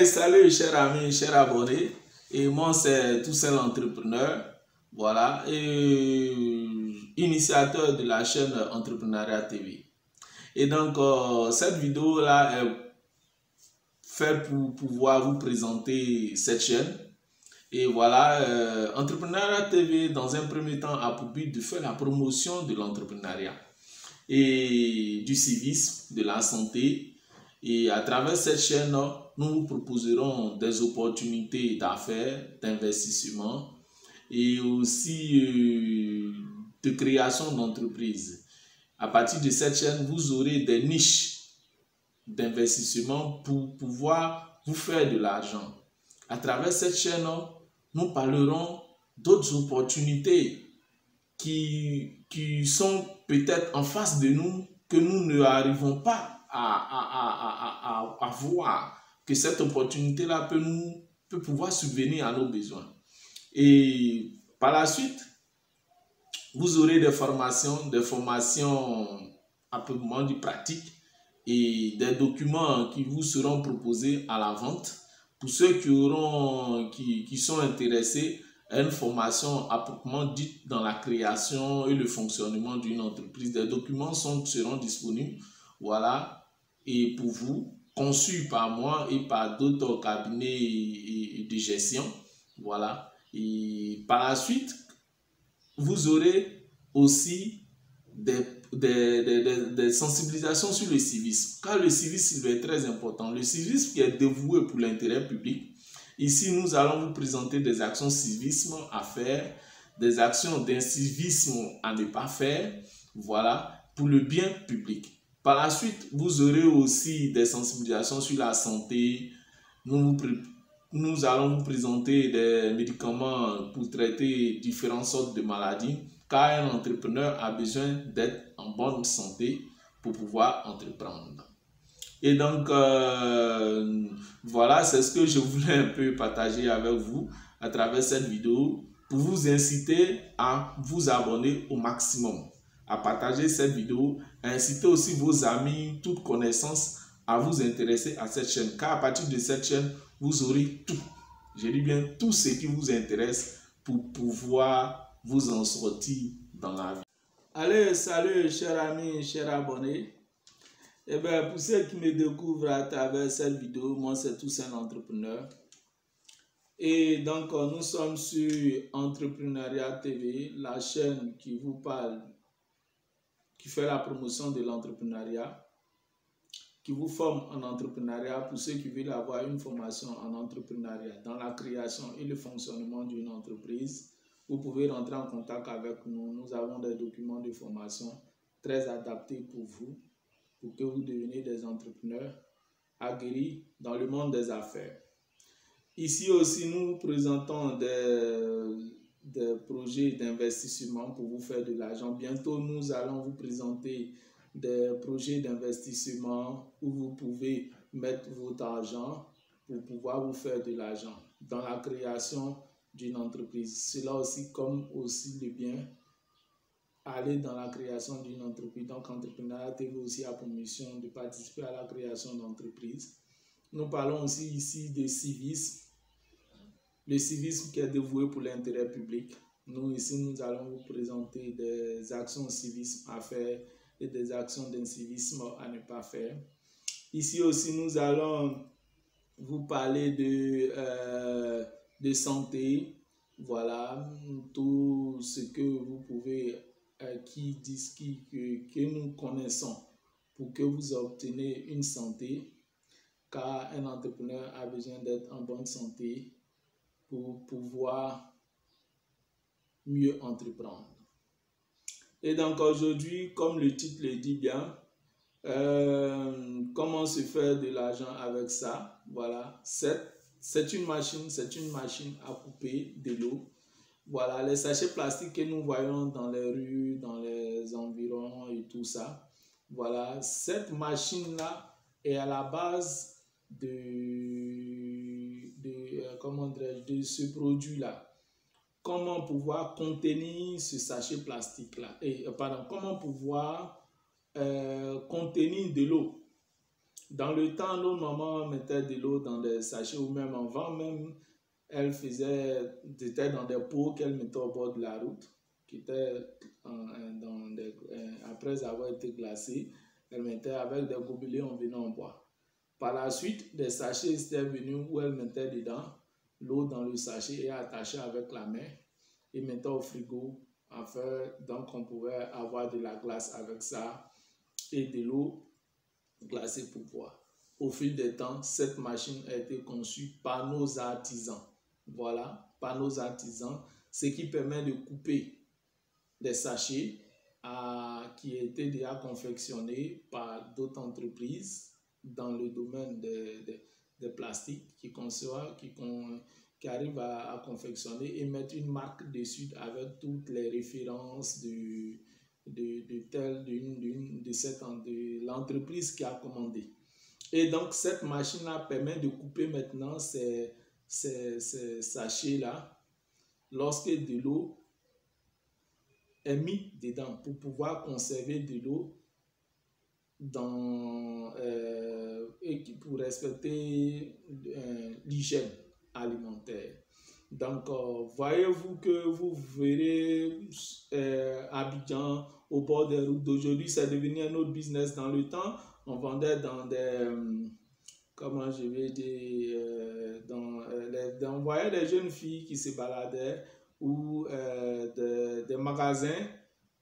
Salut chers amis, chers abonnés. Et moi c'est Toussaint l'entrepreneur. Voilà. Et initiateur de la chaîne Entrepreneuriat TV. Et donc cette vidéo là est faite pour pouvoir vous présenter cette chaîne. Et voilà, Entrepreneuriat TV dans un premier temps a pour but de faire la promotion de l'entrepreneuriat et du civisme, de la santé. Et à travers cette chaîne, nous vous proposerons des opportunités d'affaires, d'investissement et aussi de création d'entreprises. À partir de cette chaîne, vous aurez des niches d'investissement pour pouvoir vous faire de l'argent. À travers cette chaîne, nous parlerons d'autres opportunités qui sont peut-être en face de nous, que nous n'arrivons pas à voir, que cette opportunité-là peut pouvoir subvenir à nos besoins. Et par la suite, vous aurez des formations à peu moins de pratique et des documents qui vous seront proposés à la vente pour ceux qui sont intéressés à une formation à proprement dite dans la création et le fonctionnement d'une entreprise. Des documents seront disponibles, voilà, et pour vous, conçus par moi et par d'autres cabinets de gestion, voilà. Et par la suite, vous aurez aussi des sensibilisations sur le civisme, car le civisme est très important. Le civisme qui est dévoué pour l'intérêt public. Ici, nous allons vous présenter des actions civisme à faire, des actions d'incivisme à ne pas faire, voilà, pour le bien public. Par la suite, vous aurez aussi des sensibilisations sur la santé. Nous allons vous présenter des médicaments pour traiter différentes sortes de maladies, car un entrepreneur a besoin d'être en bonne santé pour pouvoir entreprendre. Et donc, voilà, c'est ce que je voulais un peu partager avec vous à travers cette vidéo pour vous inciter à vous abonner au maximum, à partager cette vidéo, à inciter aussi vos amis, toutes connaissances à vous intéresser à cette chaîne, car à partir de cette chaîne, vous aurez tout, je dis bien tout ce qui vous intéresse pour pouvoir vous en sortir dans la vie. Allez, salut chers amis, chers abonnés. Eh bien, pour ceux qui me découvrent à travers cette vidéo, moi c'est Toussaint l'entrepreneur. Et donc, nous sommes sur Entrepreneuriat TV, la chaîne qui vous parle, qui fait la promotion de l'entrepreneuriat, qui vous forme en entrepreneuriat pour ceux qui veulent avoir une formation en entrepreneuriat, dans la création et le fonctionnement d'une entreprise. Vous pouvez rentrer en contact avec nous. Nous avons des documents de formation très adaptés pour vous, pour que vous deveniez des entrepreneurs aguerris dans le monde des affaires. Ici aussi, nous présentons des projets d'investissement pour vous faire de l'argent. Bientôt, nous allons vous présenter des projets d'investissement où vous pouvez mettre votre argent pour pouvoir vous faire de l'argent dans la création d'une entreprise. Cela aussi, comme aussi le bien, aller dans la création d'une entreprise. Donc, Entrepreneuriat TV aussi a pour mission de participer à la création d'entreprises. Nous parlons aussi ici de civisme, le civisme qui est dévoué pour l'intérêt public. Nous, ici, nous allons vous présenter des actions civisme à faire et des actions d'incivisme à ne pas faire. Ici aussi, nous allons vous parler de santé, voilà, tout ce que vous pouvez que nous connaissons pour que vous obteniez une santé, car un entrepreneur a besoin d'être en bonne santé pour pouvoir mieux entreprendre. Et donc aujourd'hui, comme le titre le dit bien, comment se faire de l'argent avec ça? Voilà, c'est une machine à couper de l'eau. Voilà, les sachets plastiques que nous voyons dans les rues, dans les environs et tout ça. Voilà, cette machine-là est à la base de ce produit-là. Comment pouvoir contenir ce sachet plastique-là? Comment pouvoir contenir de l'eau? Dans le temps, nos mamans mettaient de l'eau dans des sachets ou même avant même, elles étaient dans des pots qu'elles mettaient au bord de la route, qui étaient après avoir été glacées, elles mettaient avec des gobelets, on venait en bois. Par la suite, des sachets étaient venus où elles mettaient dedans l'eau dans le sachet et attachaient avec la main et mettaient au frigo. Donc on pouvait avoir de la glace avec ça et de l'eau glacée pour boire. Au fil des temps, cette machine a été conçue par nos artisans. Voilà, par nos artisans, ce qui permet de couper des sachets qui étaient déjà confectionnés par d'autres entreprises dans le domaine des plastiques qui arrivent à confectionner et mettre une marque dessus avec toutes les références de l'entreprise qui a commandé. Et donc, cette machine-là permet de couper maintenant ces sachets-là lorsque de l'eau est mise dedans pour pouvoir conserver de l'eau et pour respecter l'hygiène alimentaire. Donc, voyez-vous que vous verrez Abidjan au bord des routes d'aujourd'hui, c'est devenu un autre business. Dans le temps, on vendait dans des, comment je vais dire, on voyait des jeunes filles qui se baladaient ou des magasins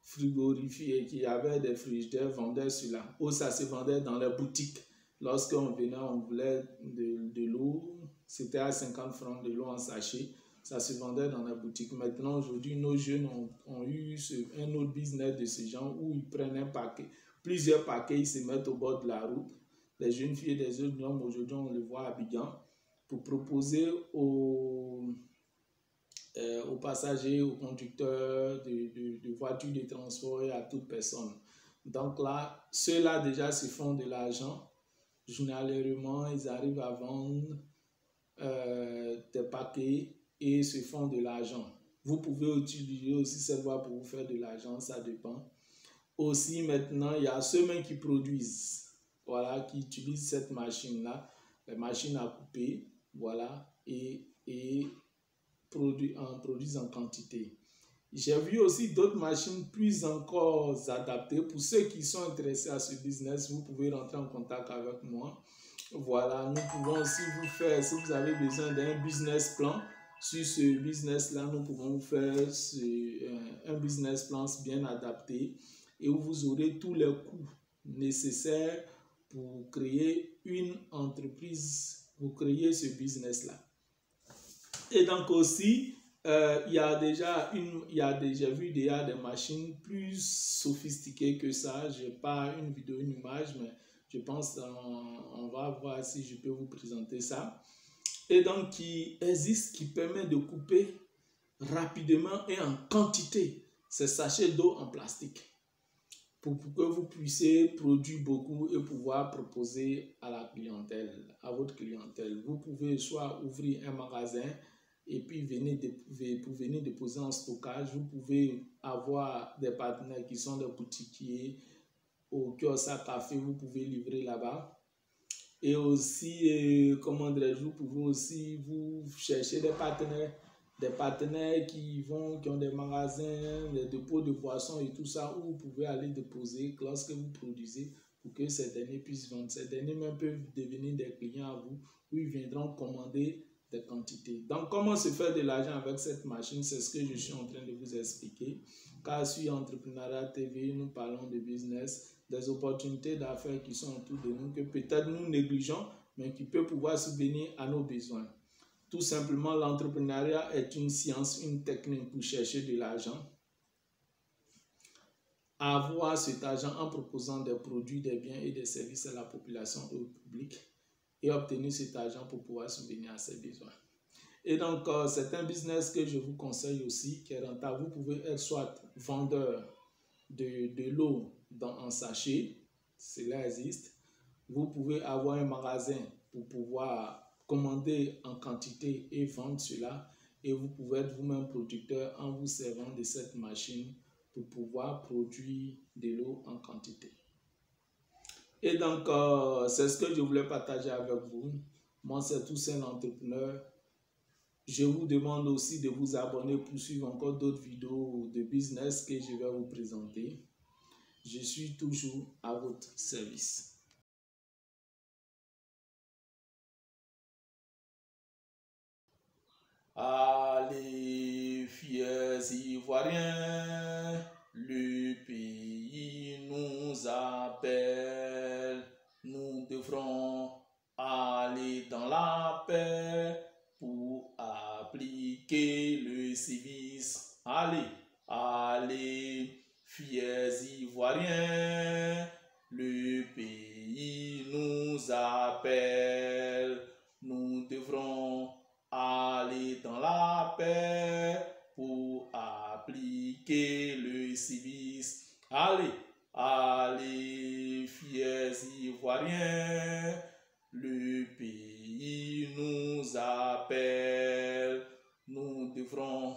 frigorifiés qui avaient des frigidaires vendaient cela. Ou ça se vendait dans les boutiques. Lorsqu'on venait, on voulait de l'eau, c'était à 50 francs de l'eau en sachet. Ça se vendait dans la boutique. Maintenant, aujourd'hui, nos jeunes ont eu un autre business de ce genre où ils prennent un paquet, plusieurs paquets, ils se mettent au bord de la route. Les jeunes filles et les autres hommes, aujourd'hui, on le voit à Abidjan, pour proposer aux passagers, aux conducteurs de voitures de transport et à toute personne. Donc là, ceux-là déjà se font de l'argent. Journalièrement, ils arrivent à vendre des paquets et se font de l'argent. Vous pouvez utiliser aussi cette voie pour vous faire de l'argent, ça dépend. Aussi, maintenant, il y a ceux-mêmes qui produisent, voilà, qui utilisent cette machine-là, les machines à couper, voilà, et produisent en quantité. J'ai vu aussi d'autres machines plus encore adaptées. Pour ceux qui sont intéressés à ce business, vous pouvez rentrer en contact avec moi. Voilà, nous pouvons aussi vous faire, si vous avez besoin d'un business plan, sur ce business-là, nous pouvons vous faire un business plan bien adapté et où vous aurez tous les coûts nécessaires pour créer une entreprise, pour créer ce business-là. Et donc aussi, il y a déjà vu des machines plus sophistiquées que ça. Je n'ai pas une vidéo, une image, mais je pense on va voir si je peux vous présenter ça. Et donc, qui existe, qui permet de couper rapidement et en quantité ces sachets d'eau en plastique pour que vous puissiez produire beaucoup et pouvoir proposer à la clientèle, à votre clientèle. Vous pouvez soit ouvrir un magasin et puis pour venir déposer en stockage. Vous pouvez avoir des partenaires qui sont des boutiquiers au kiosque à café, vous pouvez livrer là-bas. Et aussi, comment dirais-je, vous pouvez aussi vous chercher des partenaires qui ont des magasins, des dépôts de boissons et tout ça, où vous pouvez aller déposer lorsque vous produisez pour que ces derniers puissent vendre. Ces derniers même peuvent devenir des clients à vous, où ils viendront commander des quantités. Donc, comment se faire de l'argent avec cette machine, c'est ce que je suis en train de vous expliquer. Car sur Entrepreneuriat TV, nous parlons de business, des opportunités d'affaires qui sont autour de nous, que peut-être nous négligeons, mais qui peuvent pouvoir subvenir à nos besoins. Tout simplement, l'entrepreneuriat est une science, une technique pour chercher de l'argent. Avoir cet argent en proposant des produits, des biens et des services à la population et au public, et obtenir cet argent pour pouvoir subvenir à ses besoins. Et donc, c'est un business que je vous conseille aussi, qui est rentable. Vous pouvez être soit vendeur de l'eau en sachet, cela existe. Vous pouvez avoir un magasin pour pouvoir commander en quantité et vendre cela. Et vous pouvez être vous-même producteur en vous servant de cette machine pour pouvoir produire de l'eau en quantité. Et donc, c'est ce que je voulais partager avec vous. Moi, c'est Toussaint l'entrepreneur. Je vous demande aussi de vous abonner pour suivre encore d'autres vidéos de business que je vais vous présenter. Je suis toujours à votre service. Allez, fiers Ivoiriens, le pays nous appelle. Nous devrons aller dans la paix pour appliquer le civisme. Allez, allez, fiers Ivoiriens, le pays nous appelle. Nous devrons aller dans la paix pour appliquer le civisme. Allez, allez, fiers Ivoiriens, le pays nous appelle. Nous devrons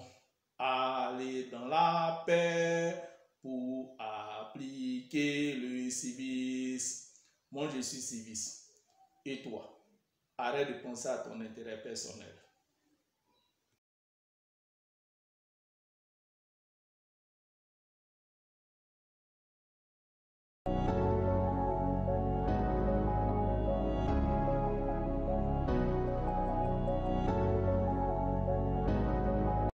aller dans la paix pour appliquer le civisme. Moi, je suis civisme. Et toi? Arrête de penser à ton intérêt personnel.